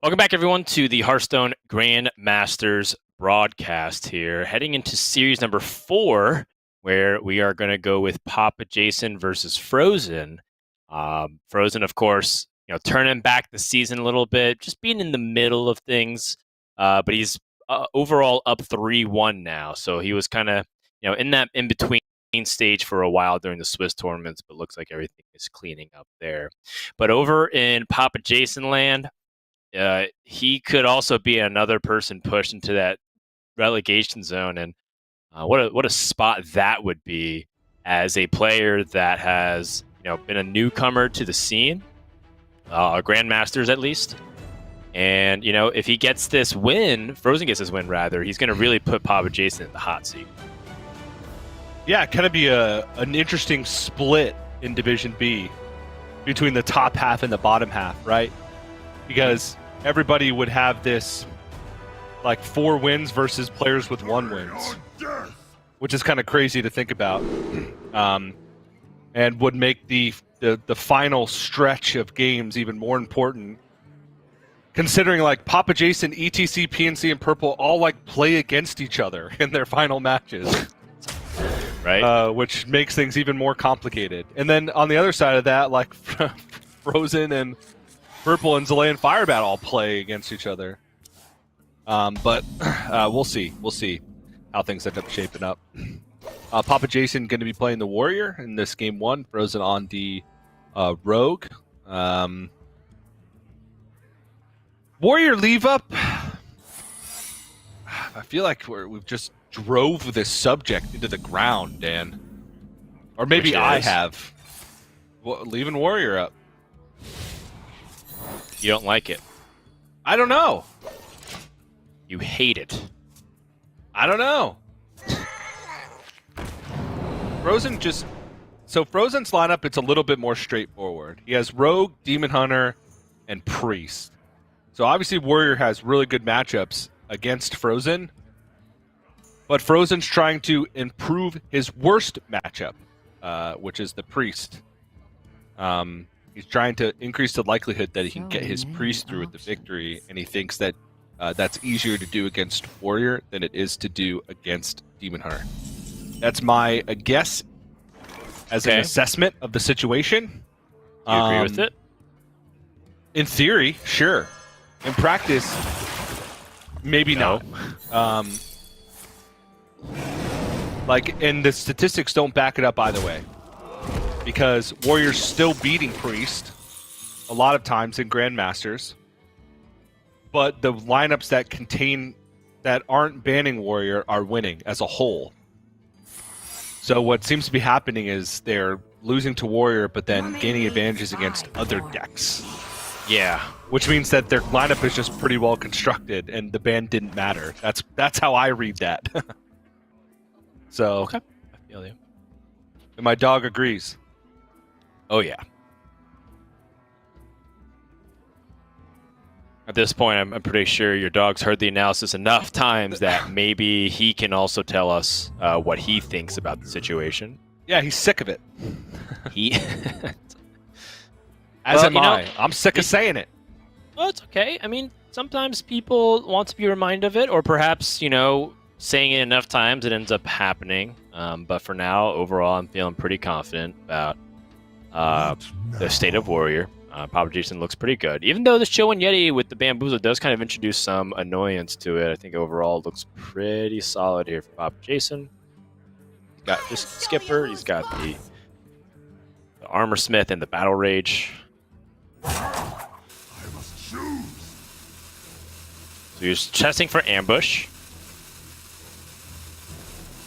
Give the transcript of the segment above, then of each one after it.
Welcome back, everyone, to the Hearthstone Grandmasters broadcast here. Heading into series number 4, where we are going to go with PapaJason versus Fr0zen. Fr0zen, of course, turning back the season a little bit, just being in the middle of things. But he's overall up 3-1 now. So he was kind of, in that in-between stage for a while during the Swiss tournaments, but looks like everything is cleaning up there. But over in PapaJason land, he could also be another person pushed into that relegation zone, and what a spot that would be as a player that has been a newcomer to the scene, Grandmasters at least. And if he gets this win, Fr0zen gets this win rather, he's going to really put PapaJason in the hot seat. Yeah, kind of be an interesting split in Division B between the top half and the bottom half, right? Because everybody would have this like 4 wins versus players with 1 wins, which is kind of crazy to think about, and would make the final stretch of games even more important, considering like PapaJason, ETC, PNC, and Purple all like play against each other in their final matches. Right, which makes things even more complicated. And then on the other side of that, like Fr0zen and Purple and Zalayan Firebat all play against each other. But we'll see. We'll see how things end up shaping up. PapaJason going to be playing the Warrior in this game 1. Fr0zen on the Rogue. Warrior leave up. I feel like we've just drove this subject into the ground, Dan. Or maybe I have. Leaving Warrior up. you don't like it. I don't know. You hate it. I don't know. Fr0zen just... So Fr0zen's lineup, it's a little bit more straightforward. He has Rogue, Demon Hunter, and Priest. So obviously Warrior has really good matchups against Fr0zen. But Fr0zen's trying to improve his worst matchup, which is the Priest. He's trying to increase the likelihood that he can get his Priest through with the victory, and he thinks that that's easier to do against Warrior than it is to do against Demon Hunter. That's my guess as an assessment of the situation. Do you agree with it? In theory, sure. In practice, maybe no. And the statistics don't back it up either way. Because Warrior's still beating Priest a lot of times in Grandmasters. But the lineups that aren't banning Warrior are winning as a whole. So what seems to be happening is they're losing to Warrior, but then gaining advantages against other decks. Yeah. Which means that their lineup is just pretty well constructed, and the ban didn't matter. That's how I read that. So, okay. I feel you. And my dog agrees. Oh, yeah. At this point, I'm pretty sure your dog's heard the analysis enough times that maybe he can also tell us what he thinks about the situation. Yeah, he's sick of it. As am I. I'm sick of saying it. Well, it's okay. I mean, sometimes people want to be reminded of it, or perhaps, saying it enough times it ends up happening. But for now, overall, I'm feeling pretty confident about the state of Warrior. PapaJason looks pretty good. Even though this Chill and Yeti with the Bamboozle does kind of introduce some annoyance to it, I think overall it looks pretty solid here for PapaJason. He's got this Skipper, he's got the Armor Smith and the Battle Rage. So you're testing for ambush.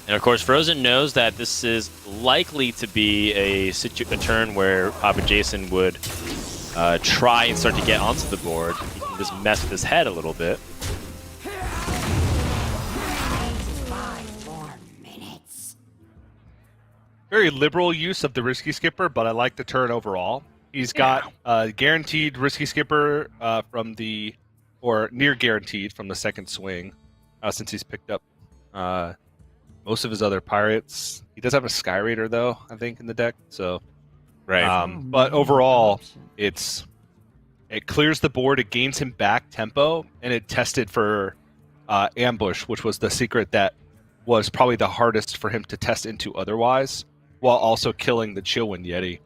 And of course, Fr0zen knows that this is likely to be a turn where PapaJason would try and start to get onto the board. He can just mess with his head a little bit. Very liberal use of the Risky Skipper, but I like the turn overall. He's got guaranteed Risky Skipper from the, or near guaranteed from the second swing, since he's picked up most of his other pirates. He does have a Sky Raider, though, I think, in the deck. So, right. But overall, it's It clears the board, it gains him back tempo, and it tested for ambush, which was the secret that was probably the hardest for him to test into otherwise, while also killing the Chillwind Yeti.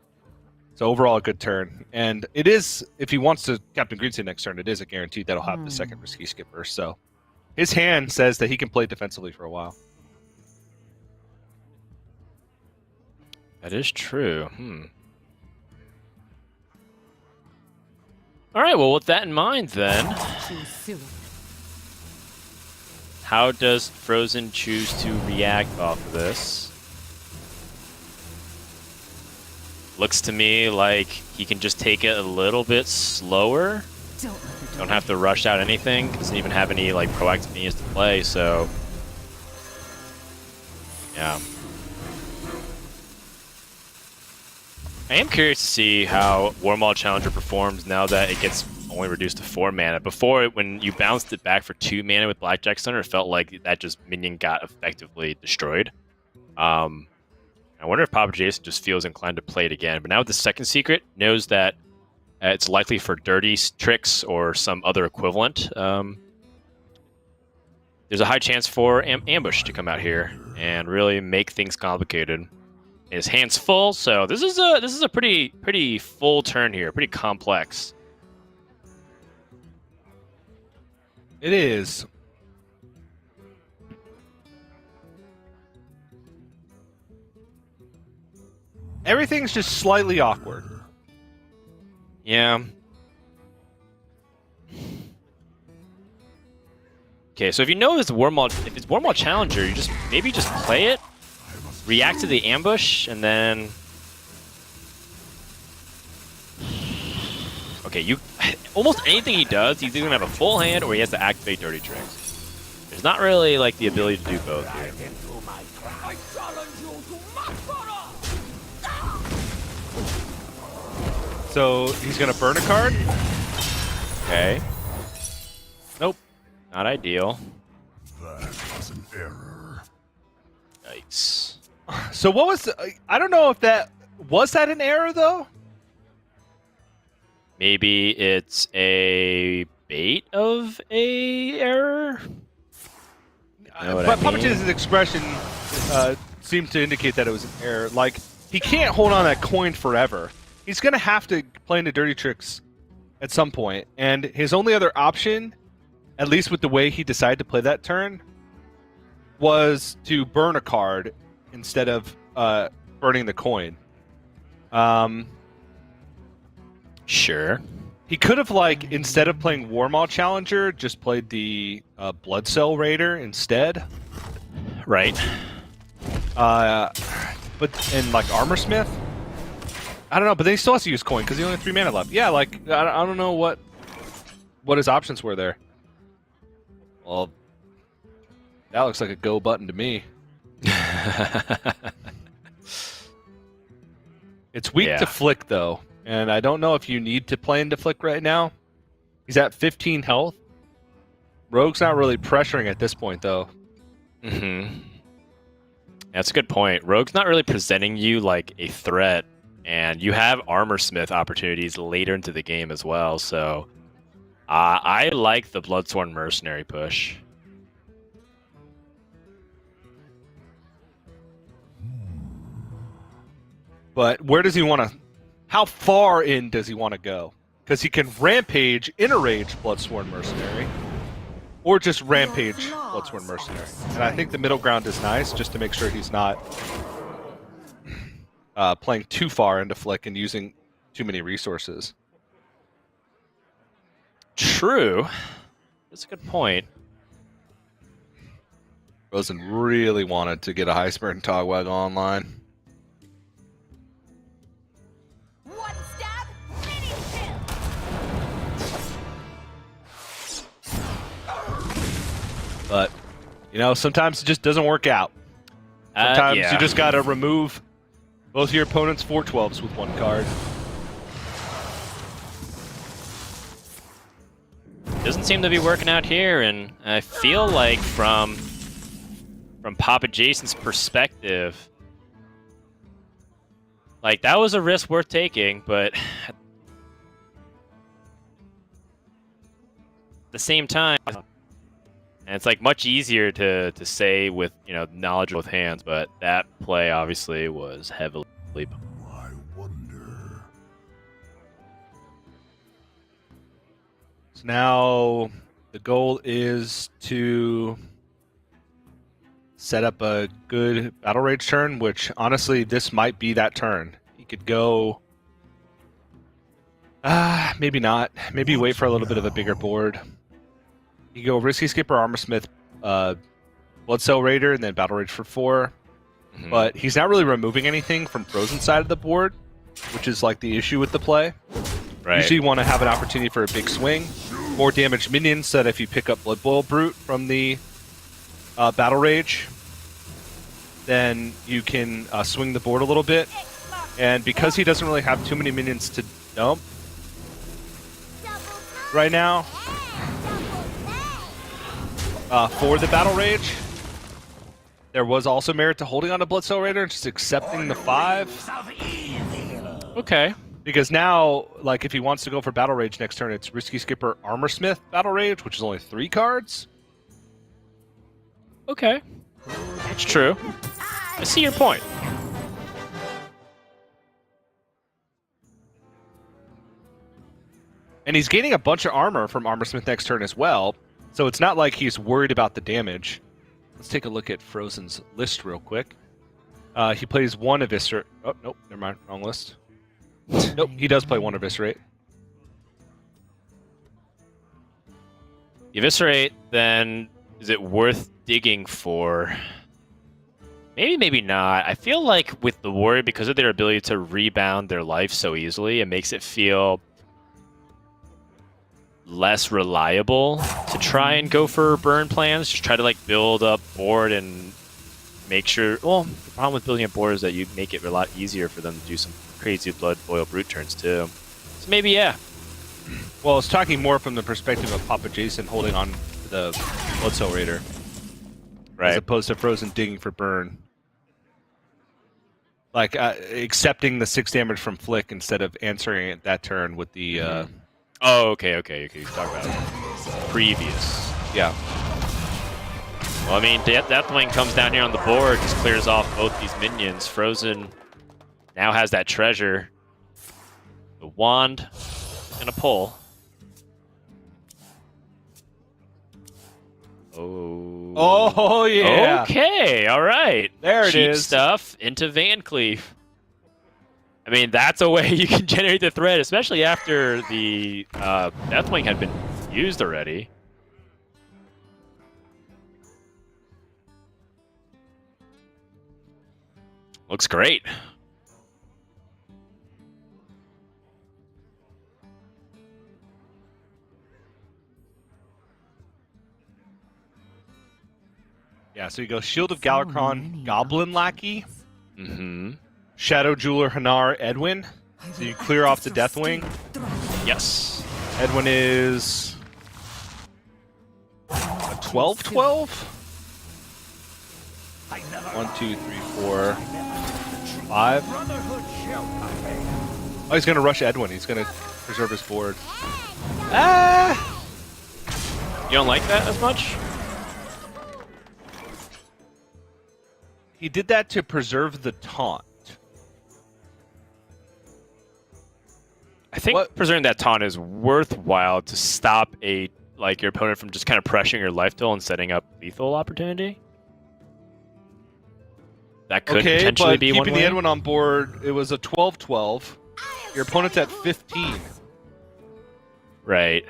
So overall, a good turn. And it is, if he wants to Captain Greenseed next turn, it is a guarantee that he'll have the second Risky Skipper. So his hand says that he can play defensively for a while. That is true. All right, well, with that in mind, then, how does Fr0zen choose to react off of this? Looks to me like he can just take it a little bit slower. Don't have to rush out anything. Doesn't even have any like proactive minions to play, so yeah. I am curious to see how Warmaul Challenger performs now that it gets only reduced to 4 mana. Before, when you bounced it back for 2 mana with Blackjack Stunner, it felt like that just minion got effectively destroyed. I wonder if PapaJason just feels inclined to play it again. But now with the second secret, knows that it's likely for dirty tricks or some other equivalent. There's a high chance for ambush to come out here and really make things complicated. His hand's full, so this is a pretty full turn here, pretty complex. It is. Everything's just slightly awkward. Yeah. Okay, so if you know it's Warmaul, if it's Warmaul Challenger, you maybe just play it, react to the ambush, and then. Okay, almost anything he does, he's either gonna have a full hand or he has to activate dirty tricks. There's not really like the ability to do both here. So he's gonna burn a card? Okay. Nope. Not ideal. That was an error. Yikes. So what was... I don't know if that... Was that an error, though? Maybe it's a bait of a error? But PapaJason's expression seemed to indicate that it was an error. Like, he can't hold on that coin forever. He's going to have to play into dirty tricks at some point. And his only other option, at least with the way he decided to play that turn, was to burn a card instead of burning the coin. Sure. He could have, like, instead of playing Warmaul Challenger, just played the Blood Cell Raider instead. Right. But like Armorsmith? I don't know, but then he still has to use coin because he only has 3 mana left. Yeah, like, I don't know what his options were there. Well, that looks like a go button to me. It's weak to Flick, though. And I don't know if you need to play into Flick right now. He's at 15 health. Rogue's not really pressuring at this point, though. Mm-hmm. That's a good point. Rogue's not really presenting you like a threat, and you have Armorsmith opportunities later into the game as well, so I like the Bloodsworn Mercenary push. But where does he want to... How far in does he want to go? Because he can Rampage, Inner-Rage Bloodsworn Mercenary, or just Rampage Bloodsworn Mercenary. And I think the middle ground is nice, just to make sure he's not playing too far into Flick and using too many resources. True. That's a good point. Fr0zen really wanted to get a High Spirit and Togwag online. But, you know, sometimes it just doesn't work out. Sometimes you just got to remove both of your opponent's 4/12s with one card. Doesn't seem to be working out here, and I feel like from PapaJason's perspective, like, that was a risk worth taking, but the same time, and it's like much easier to say with knowledge with hands, but that play obviously was heavily. I wonder. So now the goal is to set up a good Battle Rage turn, which honestly, this might be that turn. He could go... maybe not. Maybe wait for a little bit of a bigger board. You go Risky Skipper, Armorsmith, Blood Cell Raider, and then Battle Rage for 4. Mm-hmm. But he's not really removing anything from Fr0zen's side of the board, which is like the issue with the play. Right. Usually you want to have an opportunity for a big swing. More damaged minions, so that if you pick up Blood Boil Brute from the Battle Rage, then you can swing the board a little bit. And because he doesn't really have too many minions to dump right now for the Battle Rage, there was also merit to holding on to Blood Cell Raider and just accepting the 5. Okay. Because now, like, if he wants to go for Battle Rage next turn, it's Risky Skipper, Armorsmith, Battle Rage, which is only 3 cards. Okay. It's true. I see your point. And he's gaining a bunch of armor from Armorsmith next turn as well, so it's not like he's worried about the damage. Let's take a look at Fr0zen's list real quick. He plays 1 Eviscerate. Oh, nope, never mind. Wrong list. Nope, he does play 1 Eviscerate. Eviscerate, then is it worth digging for? Maybe, maybe not. I feel like with the Warrior, because of their ability to rebound their life so easily, it makes it feel less reliable to try and go for burn plans. Just try to like build up board and make sure. Well, the problem with building a board is that you make it a lot easier for them to do some crazy Blood Boil Brute turns too. So maybe, yeah. Well, I was talking more from the perspective of PapaJason holding on to the Blood Cell Raider, Right. as opposed to Fr0zen digging for burn. Like accepting the 6 damage from Flick instead of answering it that turn with the. Oh, okay. You talk about previous. Yeah. Well, I mean, Deathwing comes down here on the board, just clears off both these minions. Fr0zen now has that treasure. The wand and a pull. Oh, yeah. Okay, all right. There it Cheap is. stuff into Van Cleef. I mean, that's a way you can generate the threat, especially after the Deathwing had been used already. Looks great. Yeah, so you go Shield of Galakron, Goblin Lackey, Mm-hmm. Shadow Jeweler, Hanar, Edwin. So you clear off the Deathwing. Yes. Edwin is a 12-12? 1, 2, 3, 4, 5. Oh, he's going to rush Edwin. He's going to preserve his board. You don't like that as much? He did that to preserve the taunt. I think What? preserving that taunt is worthwhile to stop your opponent from just kind of pressuring your life total and setting up lethal opportunity. That could Okay, potentially but be one keeping way. the Edwin on board, it was a 12-12. Your opponent's at 15. Right.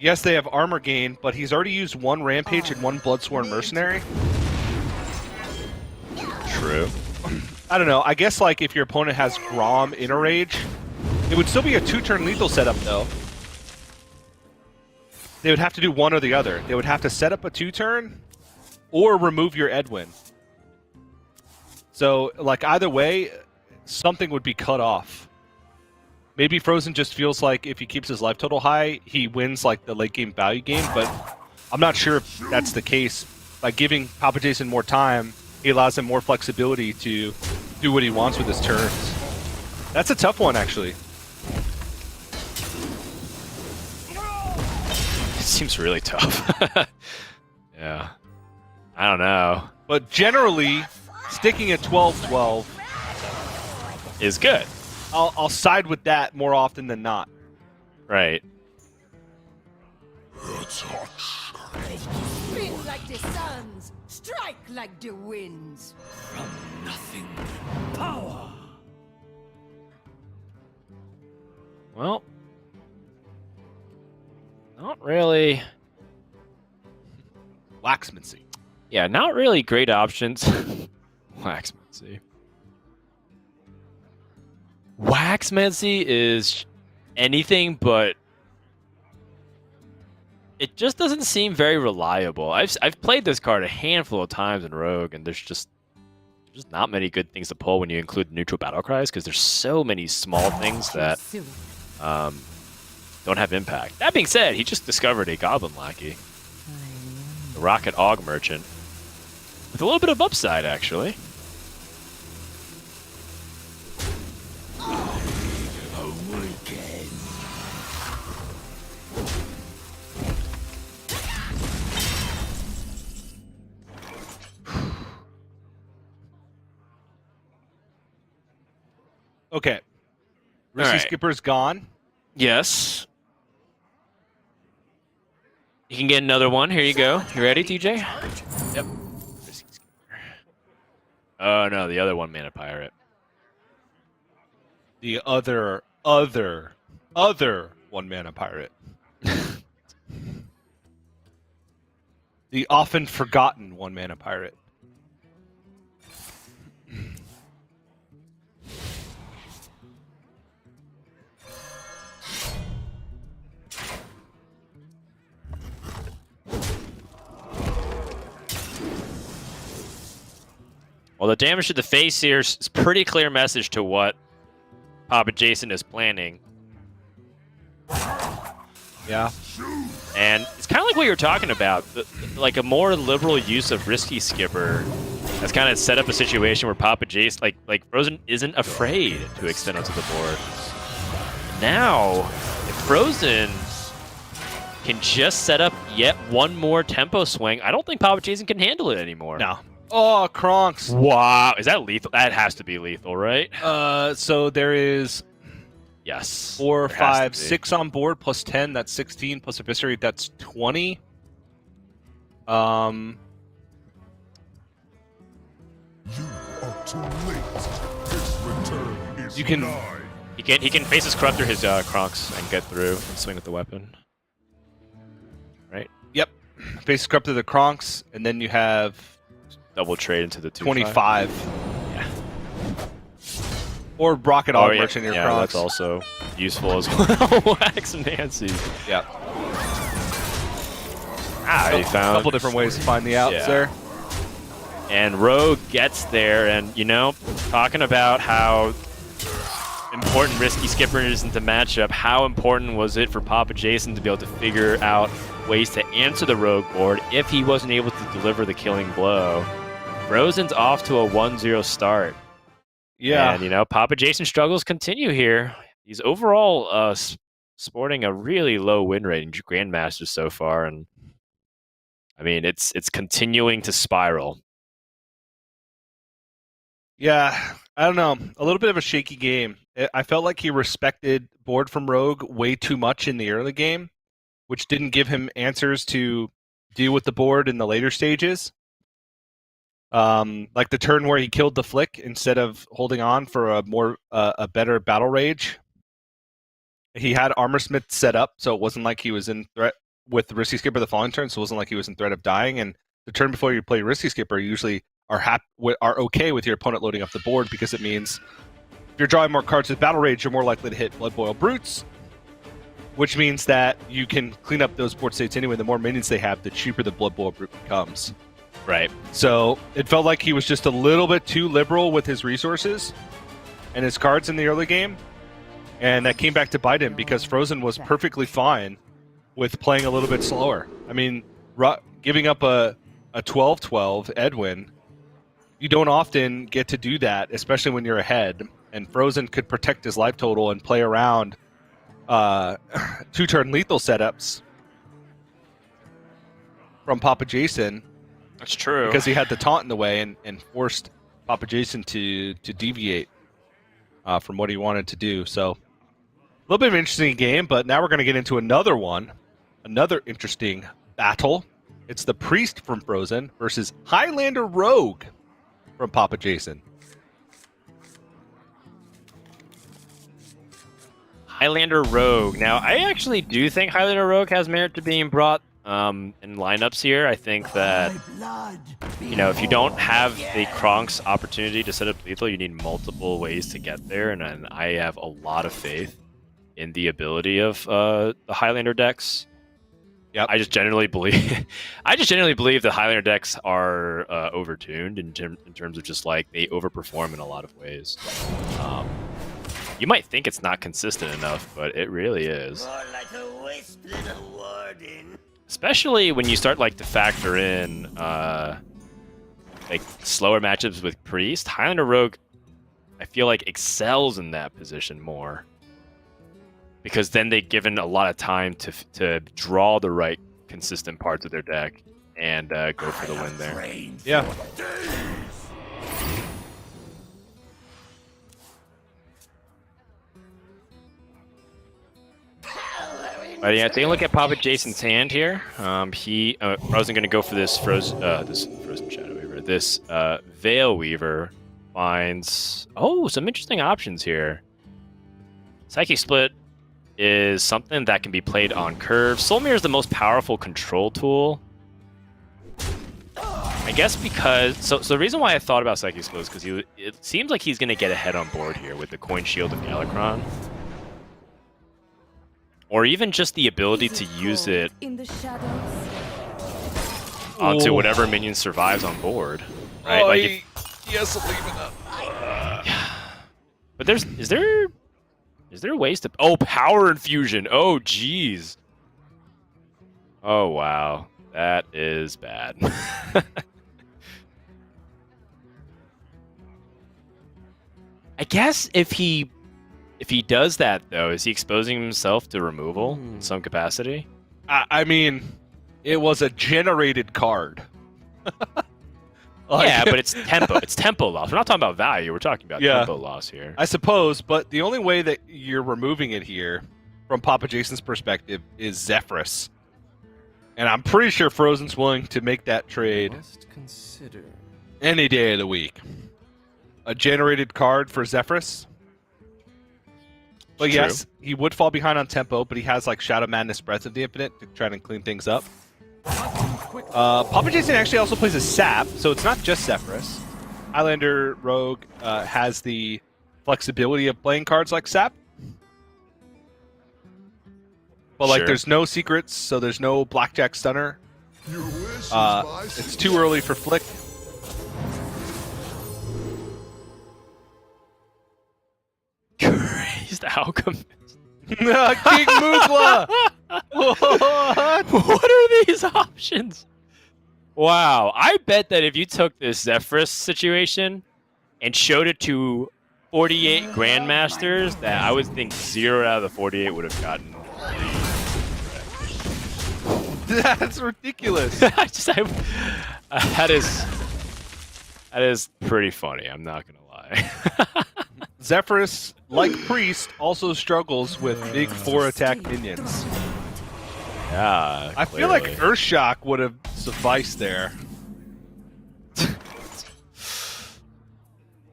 Yes, they have armor gain, but he's already used 1 Rampage and 1 Bloodsworn Mercenary. True. I don't know. I guess like if your opponent has Grom Inner Rage, it would still be a 2-turn lethal setup though. They would have to do one or the other. They would have to set up a 2-turn or remove your Edwin. So like either way, something would be cut off. Maybe Fr0zen just feels like if he keeps his life total high, he wins like the late game value game, but I'm not sure if that's the case. By giving PapaJason more time, he allows him more flexibility to do what he wants with his turns. That's a tough one, actually. seems really tough. Yeah. I don't know. But generally, sticking at 12-12 Is good. I'll side with that more often than not. Right. Spin like the suns, strike like the winds. From nothing, power. Well, not really. Waxmancy. Yeah, not really great options. Waxmancy. Waxmancy is anything but. It just doesn't seem very reliable. I've played this card a handful of times in Rogue, and there's just not many good things to pull when you include neutral battle cries, because there's so many small things that don't have impact. That being said, he just discovered a Goblin Lackey, the Rocket Aug Merchant, with a little bit of upside, actually. Okay. Risky right. Skipper's gone. Yes. You can get another one. Here you go. You ready, TJ? Yep. Oh, no, the other one mana pirate. The other one mana pirate. The often forgotten one mana pirate. Well, the damage to the face here is a pretty clear message to what PapaJason is planning. Yeah. And it's kind of like what you're talking about. Like a more liberal use of Risky Skipper has kind of set up a situation where PapaJason, like Fr0zen isn't afraid to extend onto the board. Now, if Fr0zen can just set up yet one more tempo swing, I don't think PapaJason can handle it anymore. No. Oh, Kronks. Wow. Is that lethal? That has to be lethal, right? So there is Yes. 4, There has 5, to be. 6 on board, plus 10, that's 16, plus Eviscerate, that's 20. You are too late. His return is You can- nigh. He can face his Corruptor, his Kronks, and get through and swing with the weapon. Right? Yep. Face Scrub to the Kronks, and then you have Double trade into the 25. Yeah. Or Rocket Oh, Aug yeah, Merchant in your yeah, Kronks. that's also useful as well. Wax Nancy. Yep. He A found. couple different ways to find the outs Yeah. there. And Rogue gets there, and, you know, talking about how important Risky Skipper is in the matchup, how important was it for PapaJason to be able to figure out ways to answer the Rogue board if he wasn't able to deliver the killing blow? Fr0zen's off to a 1-0 start. Yeah. And, you know, PapaJason struggles continue here. He's overall sporting a really low win rate in Grandmasters so far, and, I mean, it's continuing to spiral. Yeah, I don't know. A little bit of a shaky game. I felt like he respected board from Rogue way too much in the early game, which didn't give him answers to deal with the board in the later stages. Like the turn where he killed the Flick instead of holding on for a better battle rage. He had Armorsmith set up, so it wasn't like he was in threat with the Risky Skipper the following turn, so it wasn't like he was in threat of dying. And the turn before you play Risky Skipper, you usually are okay with your opponent loading up the board, because it means if you're drawing more cards with Battle Rage, you're more likely to hit Blood Boil Brutes, which means that you can clean up those board states anyway. The more minions they have, the cheaper the Blood Boil Brute becomes. Right. So it felt like he was just a little bit too liberal with his resources and his cards in the early game, and that came back to bite him, because Fr0zen was perfectly fine with playing a little bit slower. I mean, giving up a 12-12 Edwin, you don't often get to do that, especially when you're ahead. And Fr0zen could protect his life total and play around 2-turn lethal setups from PapaJason That's true. because he had the taunt in the way and forced PapaJason to deviate from what he wanted to do. So a little bit of an interesting game, but now we're going to get into another one, another interesting battle. It's the Priest from Fr0zen versus Highlander Rogue from PapaJason. Highlander Rogue. Now, I actually do think Highlander Rogue has merit to being brought in lineups here. I think that, you know, if you don't have the Kronk's opportunity to set up lethal, you need multiple ways to get there, and I have a lot of faith in the ability of the Highlander decks. Yep. I just generally believe that Highlander decks are overtuned in terms of just like they overperform in a lot of ways. You might think it's not consistent enough, but it really is. More like a wisp than a warden. Especially when you start like to factor in like slower matchups with Priest. Highlander Rogue, I feel like excels in that position more. Because then they're given a lot of time to draw the right consistent parts of their deck and go for the win there. Yeah. But yeah, taking a look at Jason's hand here. Fr0zen going to go for this Frozen Shadow Weaver. This Veil Weaver finds some interesting options here. Psychic Split is something that can be played on curve. Soul Mirror is the most powerful control tool. I guess because so the reason why I thought about Psychic Split is because it seems like he's going to get ahead on board here with the Coin Shield of Galakrond. Or even just the ability to use it in the shadows. onto whatever minion survives on board, right? Oh, like he has to leave it up. But is there ways to power infusion? Oh jeez. Oh wow. That is bad. I guess if he does that though, is he exposing himself to removal in some capacity? I mean, it was a generated card. Yeah, but it's tempo. It's tempo loss. We're not talking about value. We're talking about tempo loss here. I suppose, but the only way that you're removing it here, from PapaJason's perspective, is Zephyrus. And I'm pretty sure Fr0zen's willing to make that trade any day of the week. A generated card for Zephyrus. But yes, he would fall behind on tempo, but he has like Shadow Madness, Breath of the Infinite to try and clean things up. PapaJason actually also plays a Sap, so it's not just Zephyrus. Highlander Rogue has the flexibility of playing cards like Sap. But like, there's no secrets, so there's no Blackjack Stunner. It's too early for Flick. Crazed Alchemist. King Mugla! What are these options? Wow, I bet that if you took this Zephyrus situation and showed it to 48 Grandmasters, that I would think 0 out of the 48 would have gotten. That's ridiculous. That is pretty funny. I'm not gonna lie. Zephyrus, like Priest, also struggles with big 4-attack minions. Yeah, I feel like Earthshock would have sufficed there.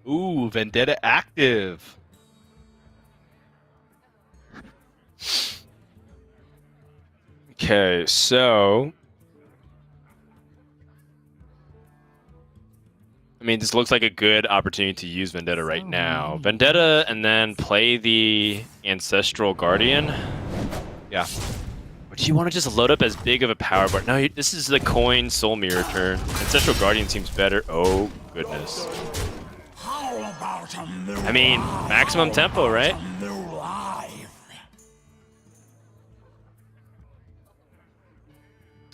Ooh, Vendetta active. Okay, so I mean, this looks like a good opportunity to use Vendetta right now. Vendetta, and then play the Ancestral Guardian. Yeah. Or do you want to just load up as big of a power bar? No, this is the Coin Soul Mirror turn. Ancestral Guardian seems better. Oh, goodness. I mean, maximum tempo, right?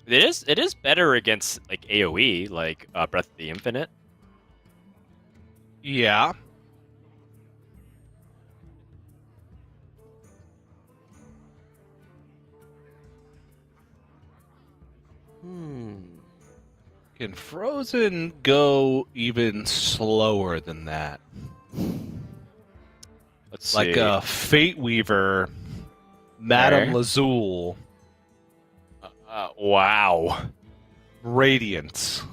It is better against like AoE, like Breath of the Infinite. Yeah. Can Fr0zen go even slower than that? Let's see. Like a Fate Weaver, Madame Okay. Lazul, Wow. Radiance.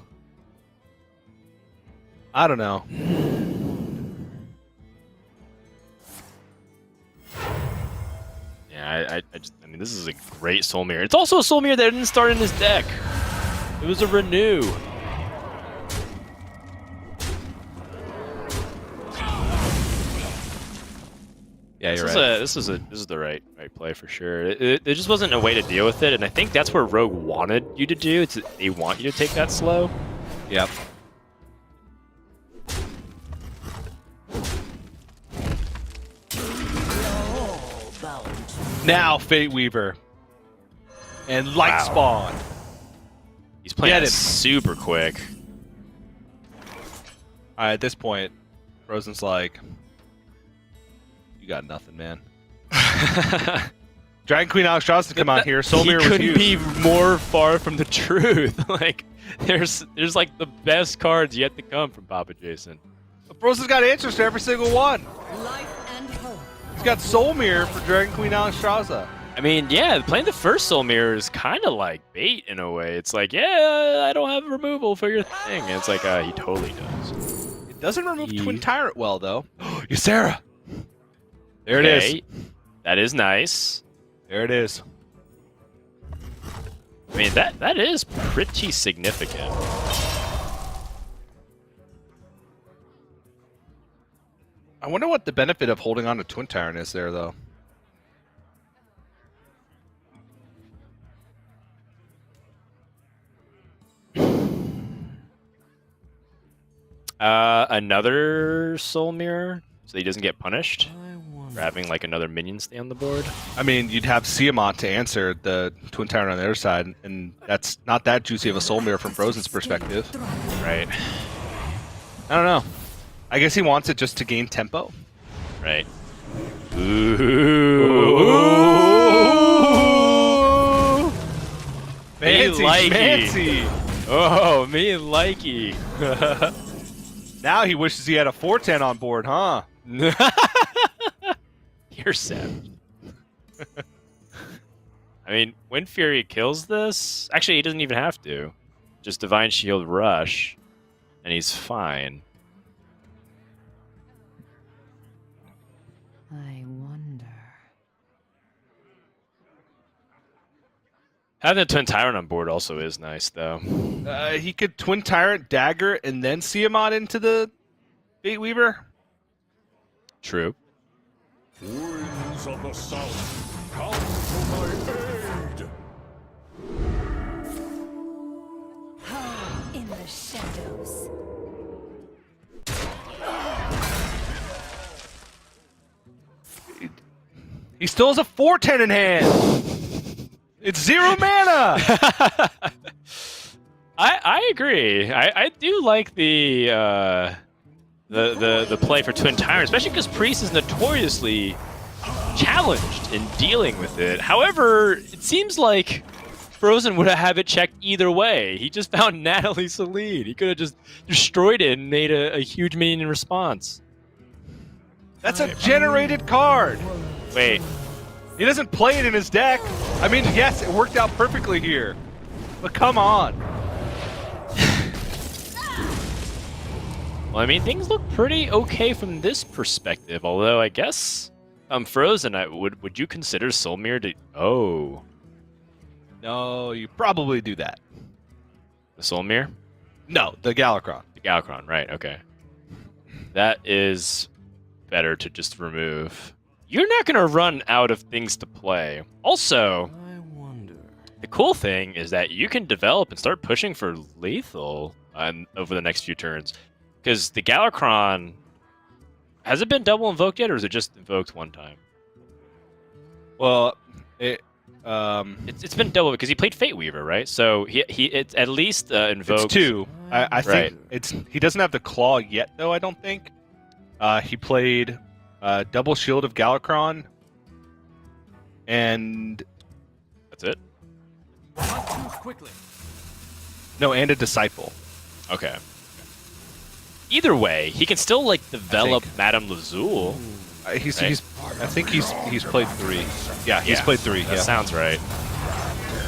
I don't know. Yeah, I mean, this is a great Soul Mirror. It's also a Soul Mirror that didn't start in his deck. It was a renew. Yeah, you're This right. is the right play for sure. There just wasn't a way to deal with it, and I think that's where Rogue wanted you to do. They want you to take that slow. Yep. Now Fate Weaver and Light Wow. Spawn. He's playing Get it him. super quick. At this point, Fr0zen's like, "You got nothing, man." Dragon Queen Alexstrasza come out here. Soul He Mirror couldn't refused. be more far from the truth. Like there's like the best cards yet to come from PapaJason. Fr0zen's got answers to every single one. Life and hope. He's got Soul Mirror for Dragon Queen Alexstrasza. I mean, yeah, playing the first Soul Mirror is kind of like bait in a way. It's like, yeah, I don't have removal for your thing. And it's like, he totally does. It doesn't remove He- Twin Tyrant well, though. Ysera! There it is. Okay, that is nice. There it is. I mean, that is pretty significant. I wonder what the benefit of holding on to Twin Tyrant is there, though. Another Soul Mirror, so he doesn't get punished for having like another minion stay on the board. I mean, you'd have Siamot to answer the Twin Tyrant on the other side, and that's not that juicy of a Soul Mirror from Fr0zen's perspective. Right, I don't know. I guess he wants it just to gain tempo. right. Ooh! Fancy, likey. fancy! Oh, me likey. Now he wishes he had a 410 on board, huh? You're savage. I mean, when Fury kills this, actually, he doesn't even have to. Just Divine Shield Rush, and he's fine. I wonder. Having a Twin Tyrant on board also is nice, though. He could Twin Tyrant Dagger and then Siamot into the Fate Weaver. True. Winds of the south, come to my aid! In the shadows. He still has a 410 in hand. It's 0 mana. I agree. I do like the play for Twin Tyrant, especially because Priest is notoriously challenged in dealing with it. However, it seems like Fr0zen would have it checked either way. He just found Natalie Salid. He could have just destroyed it and made a huge minion in response. That's a generated card. Wait, He doesn't play it in his deck. I mean, yes, it worked out perfectly here. But come on. well, I mean, things look pretty okay from this perspective. Although, I guess, Fr0zen, would you consider Soul Mirror to? Oh, No, you probably do that. the Soul Mirror, No, the Galakron. the Galakron, right? Okay, that is better to just remove. You're not going to run out of things to play. Also, I wonder. the cool thing is that you can develop and start pushing for lethal over the next few turns. Because the Galakron, has it been double invoked yet, or is it just invoked one time? Well, It's been double because he played Fate Weaver, right? So it's at least invoked. it's 2. I think he doesn't have the claw yet, though. I don't think. He played double Shield of Galakron, and That's it. Not too quickly. No, and a disciple. Okay. Either way, he can still like develop Madame Lazul. I think he's played 3. Yeah, he's Yeah, played 3. That Yeah. sounds right.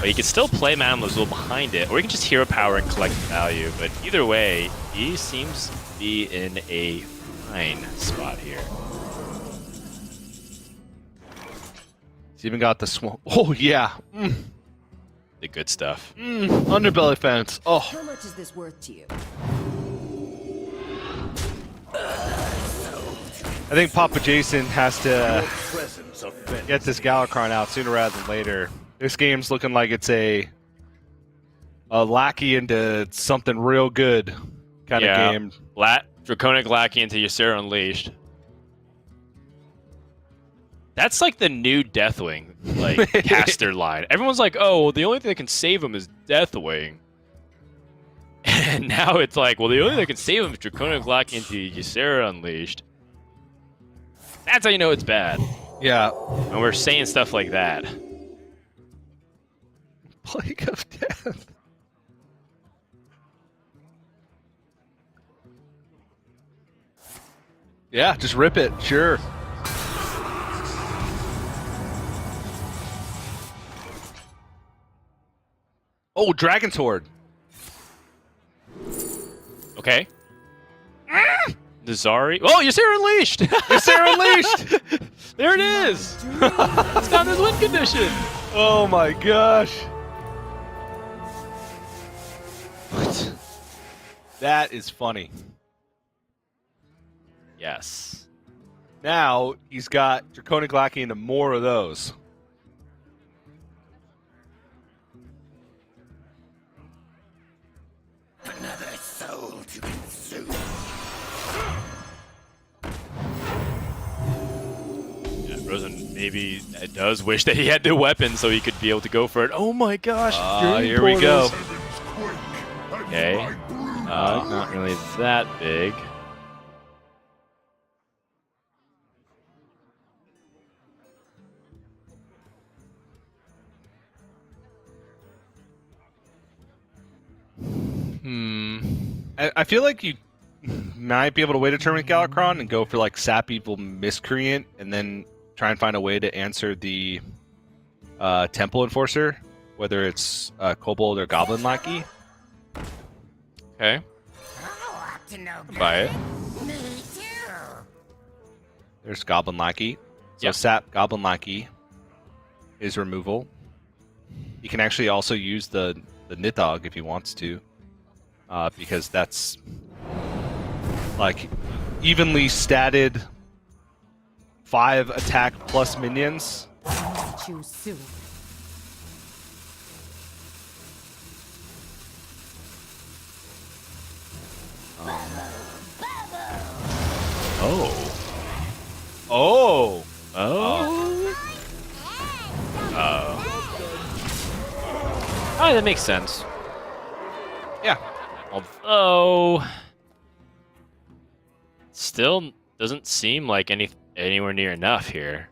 But he can still play Madame Lazul behind it, or he can just hero power and collect value. But either way, he seems to be in a fine spot here. He's even got the small. Oh yeah. The good stuff. Underbelly fence. Oh. How much is this worth to you? I think PapaJason has to Presence offends get this Galakrond out sooner rather than later. This game's looking like it's a lackey into something real good kind of game. Draconic Lackey into Ysera Unleashed. That's like the new Deathwing, like caster line. Everyone's like, "Oh, well, the only thing that can save him is Deathwing," and now it's like, "Well, the only thing that can save him is Draconic Lackey into Ysera Unleashed." That's how you know it's bad. Yeah. And we're saying stuff like that. Plague of Death. Yeah, just rip it. Sure. Oh, Dragon's Horde. Okay. The Zari. Oh, Ysera Unleashed! Ysera Unleashed! There it is! It's got this win condition! Oh my gosh. What? That is funny. Yes. Now he's got Draconic Lackey into more of those. Another soul to consume. Yeah, Fr0zen maybe does wish that he had the weapon so he could be able to go for it. Oh my gosh! Here we go. Okay. Not really that big. I feel like you might be able to wait a turn with Galakrond and go for like Sap Evil Miscreant and then try and find a way to answer the Temple Enforcer, whether it's Kobold or Goblin Lackey. Okay. Buy it. Me too. There's Goblin Lackey. So Yeah. Sap Goblin Lackey is removal. He can actually also use the Nidhogg if he wants to, because that's like evenly statted 5 attack plus minions. Choose soon. Oh. Oh! Oh. Oh, that makes sense. Yeah. Although, still doesn't seem like anywhere near enough here.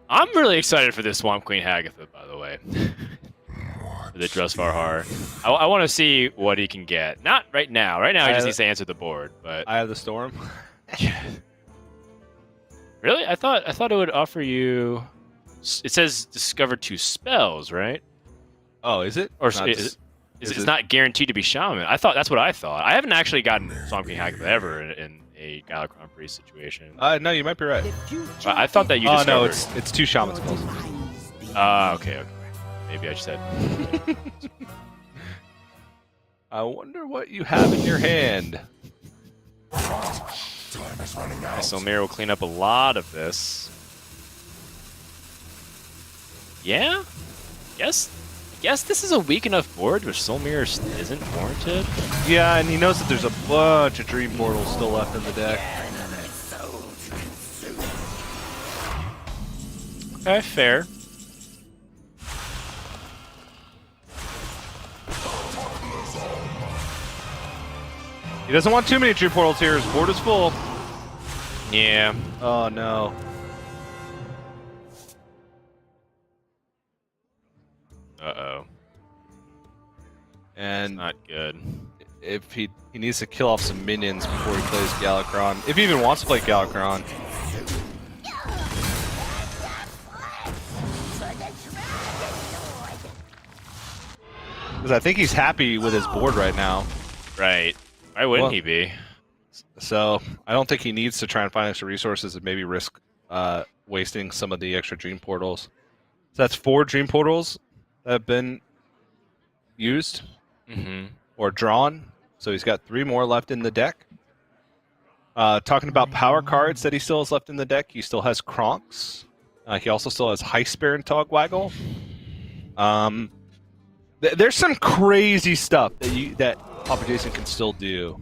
I'm really excited for this Swamp Queen Hagatha, by the way. For the Drusvarhar. I want to see what he can get. Not right now. Right now, he just needs to answer the board. But Eye of the Storm. really, I thought it would offer you. It says discover 2 spells, right? Oh, is it? Or Not is just- it's it- not guaranteed to be Shaman. That's what I thought. I haven't actually gotten Swamp King Hagatha ever in a Galakrond Priest situation. No, you might be right. But I thought that you Oh discovered. no, it's 2 Shaman spells. Okay. Maybe I just said. I wonder what you have in your hand. Selmir will clean up a lot of this. Yeah? I guess this is a weak enough board where Selmir isn't warranted. Yeah, and he knows that there's a bunch of Dream Portals still left in the deck. Another soul to consume. Okay, fair. He doesn't want too many Dream Portals here. His board is full. Yeah. Oh no. And Not good. if he needs to kill off some minions before he plays Galakrond, if he even wants to play Galakrond. Because I think he's happy with his board right now. Right. Why wouldn't Well- he be? So I don't think he needs to try and find extra resources and maybe risk wasting some of the extra Dream Portals. So that's 4 Dream Portals that have been used Mm-hmm. or drawn. So he's got 3 more left in the deck. Talking about power cards that he still has left in the deck, he still has Kronks. He also still has Heisper and Togwaggle. There's some crazy stuff that PapaJason can still do.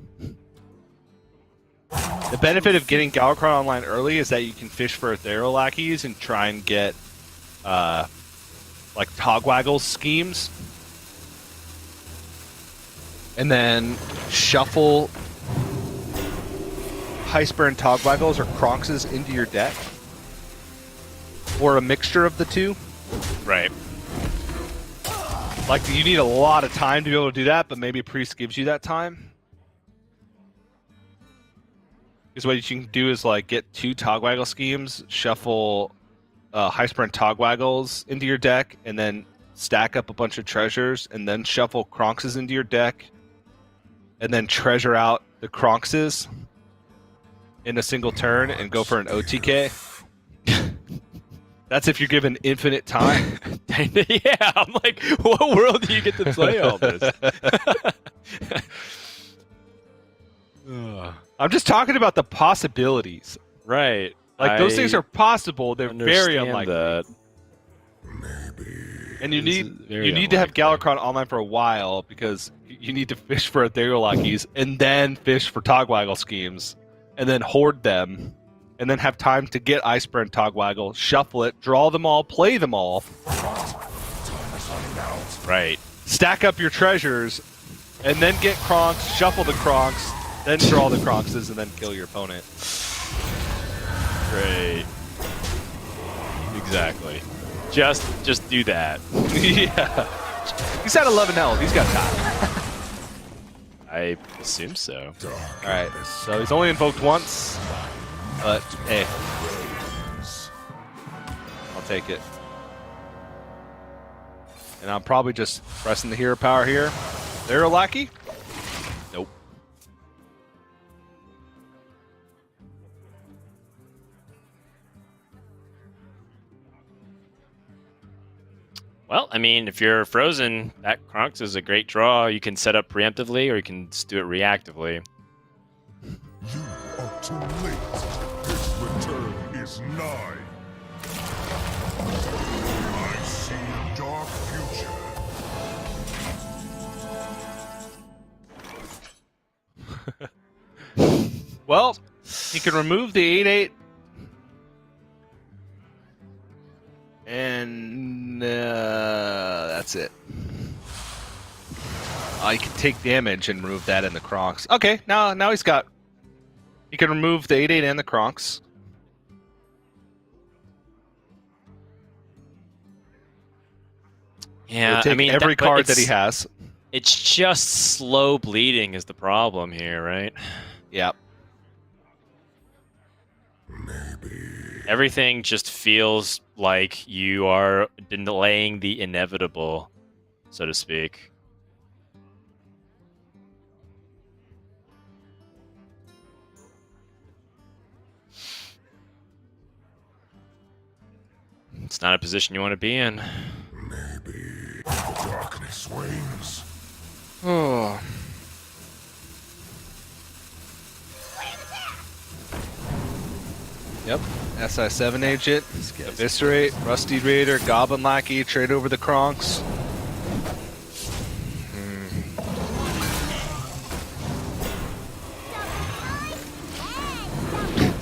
The benefit of getting Galakrond online early is that you can fish for Ethereal Lackeys and try and get like Togwaggle schemes. And then shuffle Heisper and Togwaggles or Kronkses into your deck. Or a mixture of the two. Right. Like, you need a lot of time to be able to do that, but maybe Priest gives you that time. Because what you can do is, like, get 2 Togwaggle schemes, shuffle Heisper and Togwaggles into your deck, and then stack up a bunch of treasures, and then shuffle Kronkses into your deck, and then treasure out the Kronkses in a single turn and go for an OTK. That's if you're given infinite time. Yeah, I'm like, what world do you get to play all this? I'm just talking about the possibilities. Right. Like, those things are possible. They're very understand unlikely. that. And you This is need very to have unlikely. Galakrond online for a while because you need to fish for Ethereal Lackeys and then fish for Togwaggle schemes and then hoard them and then have time to get Iceburn and Togwaggle, shuffle it, draw them all, play them all, Right. stack up your treasures, and then get Kronks, shuffle the Kronks, then draw the Kronkses, and then kill your opponent. Great. Exactly. Just do that. Yeah. He's at 11 health. He's got time. I assume so. Alright, so he's only invoked once, but hey, I'll take it. And I'm probably just pressing the hero power here. There, a lackey? Nope. Well, I mean, if you're Fr0zen, that Kronks is a great draw. You can set up preemptively, or you can just do it reactively. You are too late. His return is nigh. I see a dark future. Well, he can remove the 8/8. And that's it. He can take damage and remove that in the Kronks. Okay, now he's got... He can remove the 8/8 and the Kronks. Yeah, Take I mean, every but card that it's- he has. It's just slow bleeding is the problem here, right? Yep. Everything just feels like you are delaying the inevitable, so to speak. It's not a position you want to be in. Maybe the darkness wanes. Oh. Yep. SI7 agent, Eviscerate, Rusty Raider, Goblin Lackey, trade over the Kronks.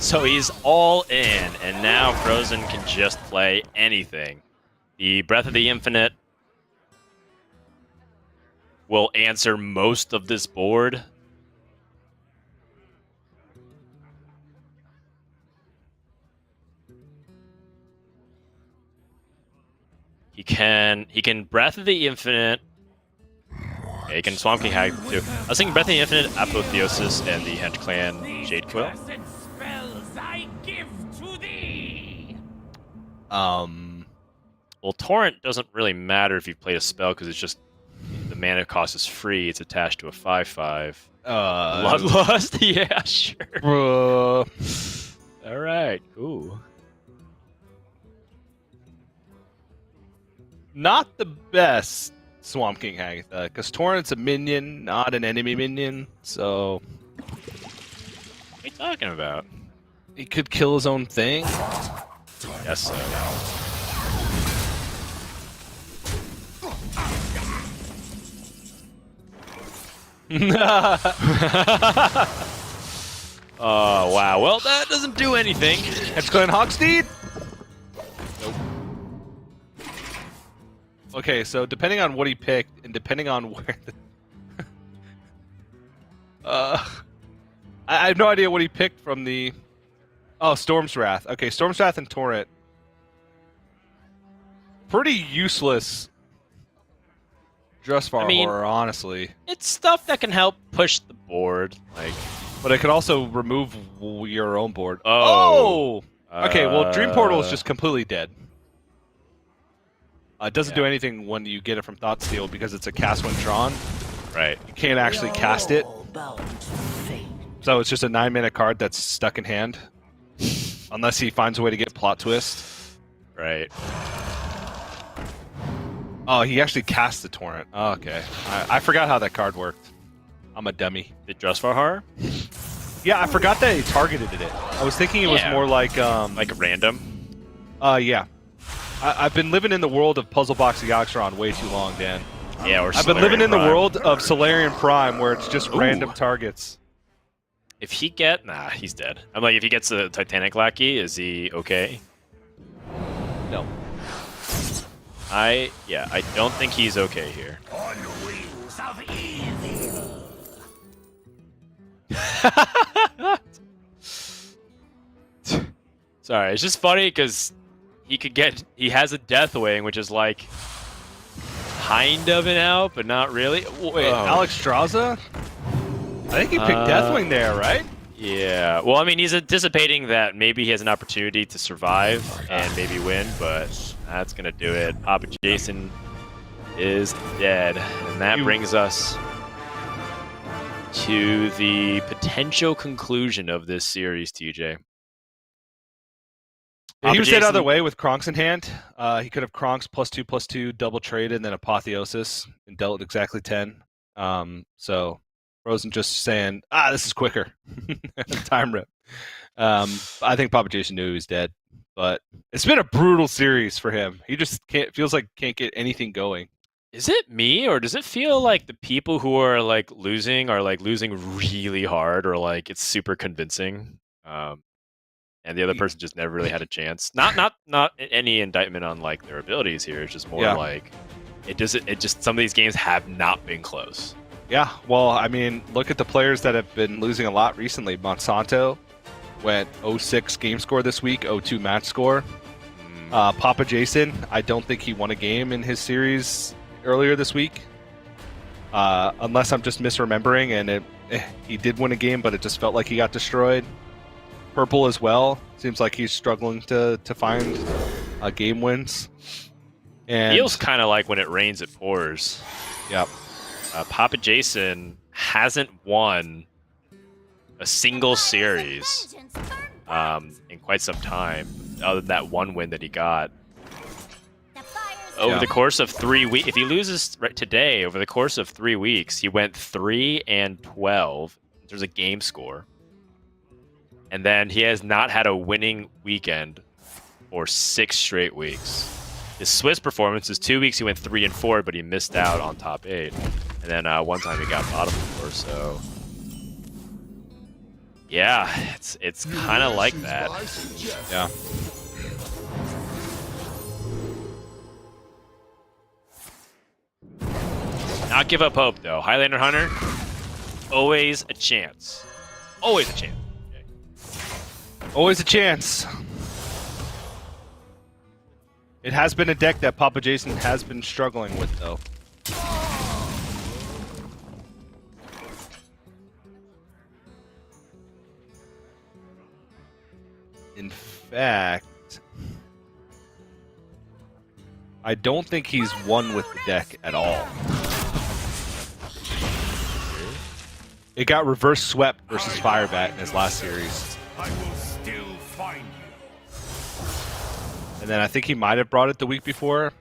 So he's all in, and now Fr0zen can just play anything. The Breath of the Infinite will answer most of this board. He can Breath of the Infinite Yeah, you can Swamp King Hag too. I was thinking Breath of the Infinite, Apotheosis, and the Hench Clan Shade Quill. Well, Torrent doesn't really matter if you played a spell because it's just the mana cost is free. It's attached to a 5/5. Bloodlust? Yeah, sure. All right, cool. Not the best Swamp King Hagatha, because Torrent's a minion, not an enemy minion, so What are you talking about? he could kill his own thing. Yes, so. Oh, wow. Well, that doesn't do anything. Hedge Clan Hogsteed? Nope. Okay, so depending on what he picked, and depending on where I have no idea what he picked from the... Oh, Storm's Wrath. Okay, Storm's Wrath and Torrent. Pretty useless Drusvar horror, honestly. It's stuff that can help push the board. Like, But it could also remove your own board. Oh! Okay, well, Dream Portal is just completely dead. It doesn't do anything when you get it from Thoughtsteal because it's a cast when drawn. right. You can't actually cast it. So it's just a 9-mana card that's stuck in hand. Unless he finds a way to get Plot Twist. Right. Oh, he actually cast the Torrent. Oh, okay. I forgot how that card worked. I'm a dummy. Did Drusvar Horror? Yeah, I forgot that he targeted it. I was thinking it was more like... like random? Yeah. I've been living in the world of Puzzle Box Yogg-Saron way too long, Dan. Yeah, or I've been living in the world of Solarian Prime where it's just Ooh. random targets. If he nah, he's dead. I'm like, if he gets the Titanic Lackey, is he okay? No. I don't think he's okay here. On wings of evil. Sorry, it's just funny because he has a Deathwing, which is like kind of an out, but not really. Wait, Alex Straza? I think he picked Deathwing there, right? Yeah. Well, I mean, he's anticipating that maybe he has an opportunity to survive and maybe win, but that's gonna do it. PapaJason is dead, and that brings us to the potential conclusion of this series, TJ. Yeah, he was that other way with Kronks in hand. He could have Kronks +2/+2 double traded and then Apotheosis and dealt exactly 10. So Fr0zen just saying, this is quicker. Time rip. I think PapaJason knew he was dead, but it's been a brutal series for him. He just feels like can't get anything going. Is it me, or does it feel like the people who are like losing really hard, or like it's super convincing? And the other person just never really had a chance. Not any indictment on like their abilities here. It's just more like it just some of these games have not been close. Yeah, well, I mean, look at the players that have been losing a lot recently. Monsanto went 0-6 game score this week, 0-2 match score. PapaJason, I don't think he won a game in his series earlier this week. Unless I'm just misremembering, and he did win a game, but it just felt like he got destroyed. Purple as well. Seems like he's struggling to find game wins. And Feels kind of like when it rains, it pours. Yep. PapaJason hasn't won a single series in quite some time, other than that one win that he got. Over the course of 3 weeks, if he loses today, over the course of 3 weeks, he went 3-12 in terms of game score. And then he has not had a winning weekend for 6 straight weeks. His Swiss performance is 2 weeks he went 3-4, but he missed out on top 8. And then one time he got bottom 4, so... Yeah, it's kind of like that. Yeah. Not give up hope, though. Highlander Hunter, always a chance. Always a chance. Okay. Always a chance. It has been a deck that PapaJason has been struggling with, though. In fact, I don't think he's won with the deck at all. It got reverse swept versus Firebat in his last series. I will still find you. And then I think he might have brought it the week before.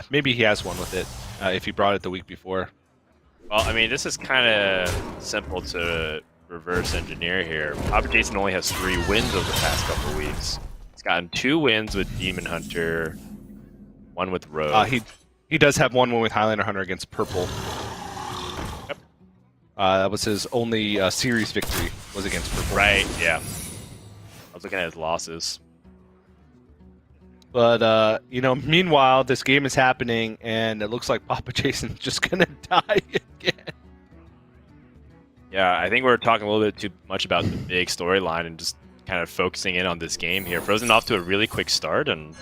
Maybe he has won with it if he brought it the week before. Well, I mean, this is kind of simple to reverse engineer here. PapaJason only has 3 wins over the past couple weeks. He's gotten 2 wins with Demon Hunter, 1 with Rogue. He does have 1 win with Highlander Hunter against Purple. Yep. That was his only series victory, was against Purple. Right, yeah. I was looking at his losses. But, meanwhile, this game is happening, and it looks like PapaJason's just going to die again. Yeah, I think we're talking a little bit too much about the big storyline and just kind of focusing in on this game here. Fr0zen off to a really quick start, and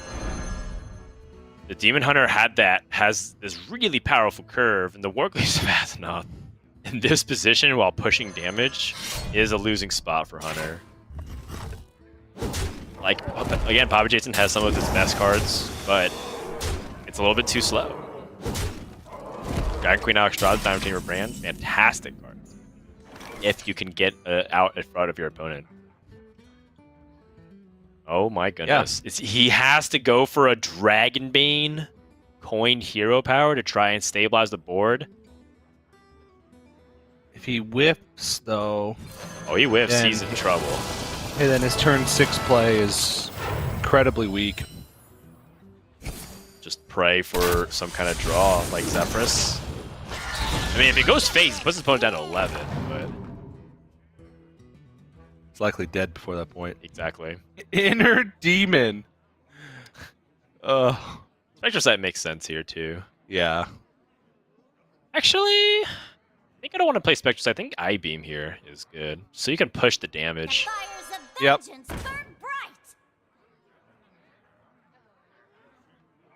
the Demon Hunter has this really powerful curve, and the Wargleaf's fast enough. In this position, while pushing damage, is a losing spot for Hunter. Like, again, PapaJason has some of his best cards, but it's a little bit too slow. Dragon Queen Alexstrasza, Diamond Tamer Brand, fantastic card. If you can get out in front of your opponent. Oh my goodness. Yeah. He has to go for a Dragonbane coin hero power to try and stabilize the board. If he whiffs, though... Oh, he whiffs. He's in trouble. And then his turn 6 play is incredibly weak. Just pray for some kind of draw, like Zephyrus. I mean, if it goes face, he puts his opponent down to 11, but... It's likely dead before that point. Exactly. Inner Demon! Spectral Sight makes sense here, too. Yeah. Actually, I think I don't want to play Spectral Sight. I think I-Beam here is good. So you can push the damage. Yep.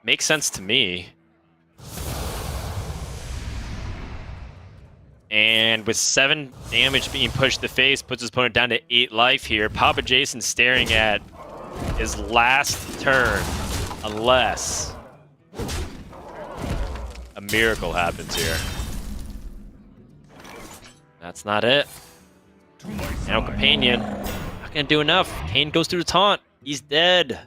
Makes sense to me. And with 7 damage being pushed to face, puts his opponent down to 8 life here. PapaJason staring at his last turn, unless a miracle happens here. That's not it. Now Companion, not gonna do enough. Kane goes through the taunt. He's dead.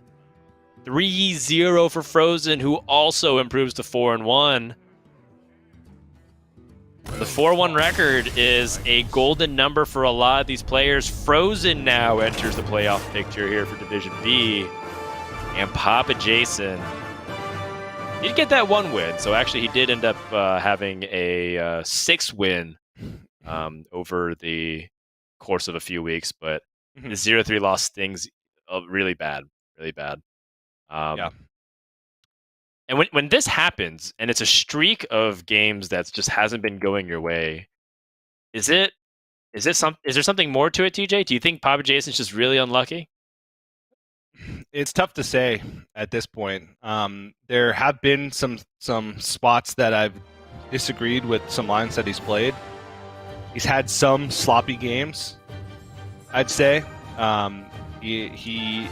3-0 for Fr0zen, who also improves to 4-1. The 4-1 record is a golden number for a lot of these players. Fr0zen now enters the playoff picture here for Division B. And PapaJason did get that 1 win. So actually he did end up having a 6 win over the course of a few weeks. But the 0-3 loss stings really bad. Really bad. Yeah. And when this happens, and it's a streak of games that just hasn't been going your way, is there something more to it, TJ? Do you think PapaJason's just really unlucky? It's tough to say at this point. There have been some spots that I've disagreed with some lines that he's played. He's had some sloppy games, I'd say. He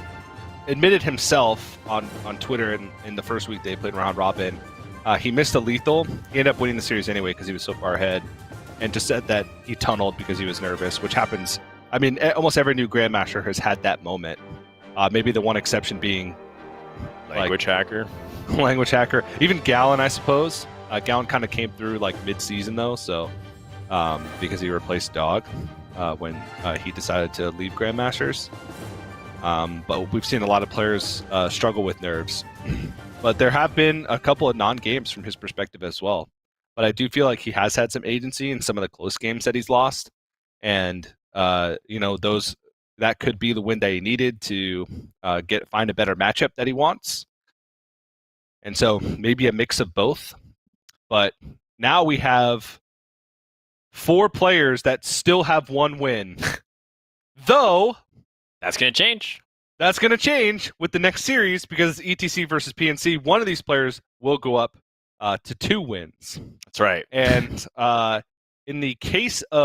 admitted himself on Twitter in the first week they played round robin. He missed a lethal. He ended up winning the series anyway because he was so far ahead, and just said that he tunneled because he was nervous, which happens. I mean, almost every new Grandmaster has had that moment. Maybe the one exception being Language Hacker. Language Hacker. Even Gallon, I suppose. Gallon kind of came through like mid-season though, so because he replaced Dog when he decided to leave Grandmasters. But we've seen a lot of players struggle with nerves. But there have been a couple of non-games from his perspective as well. But I do feel like he has had some agency in some of the close games that he's lost. And, those that could be the win that he needed to find a better matchup that he wants. And so maybe a mix of both. But now we have 4 players that still have 1 win. Though... That's going to change. That's going to change with the next series because ETC versus PNC. One of these players will go up to 2 wins. That's right. And in the case of